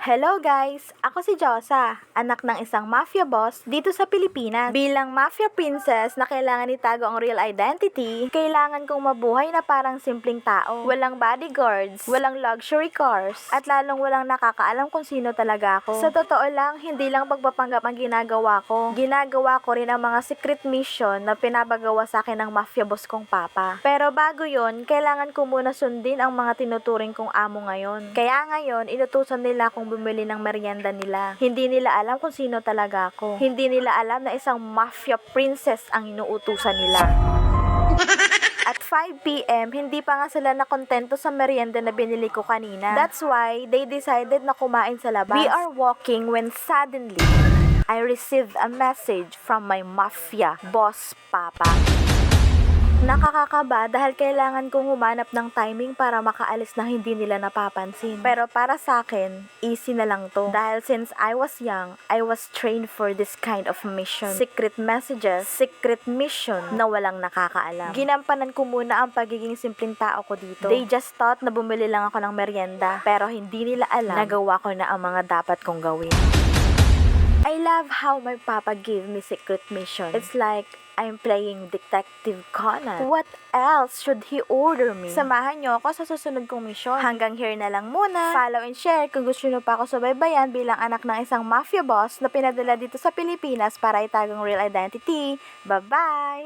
Hello guys! Ako si Josa, anak ng isang mafia boss dito sa Pilipinas. Bilang mafia princess na kailangan itago ang real identity, kailangan kong mabuhay na parang simpleng tao. Walang bodyguards, walang luxury cars, at lalong walang nakakaalam kung sino talaga ako. Sa totoo lang, hindi lang pagpapanggap ang ginagawa ko. Ginagawa ko rin ang mga secret mission na pinapagawa sa akin ng mafia boss kong papa. Pero bago yon, kailangan ko muna sundin ang mga tinuturing kong amo ngayon. Kaya ngayon, inutusan nila akong bumili ng merienda nila. Hindi nila alam kung sino talaga ako. Hindi nila alam na isang mafia princess ang inuutusan nila. At 5 p.m., hindi pa nga sila nakontento sa merienda na binili ko kanina. That's why they decided na kumain sa labas. We are walking when suddenly, I received a message from my mafia boss papa. Nakakakaba dahil kailangan kong humanap ng timing para makaalis na hindi nila napapansin. Pero para sa akin, easy na lang to. Dahil since I was young, I was trained for this kind of mission. Secret messages, secret mission na walang nakakaalam. Ginampanan ko muna ang pagiging simpleng tao ko dito. They just thought na bumili lang ako ng merienda. Pero hindi nila alam, nagawa ko na ang mga dapat kong gawin. I love how my papa gave me secret mission. It's like I'm playing Detective Conan. What else should he order me? Samahan niyo ako sa susunod kong mission. Hanggang here na lang muna. Follow and share kung gusto niyo pa ako subaybayan bilang anak ng isang mafia boss na pinadala dito sa Pilipinas para itagong real identity. Bye-bye!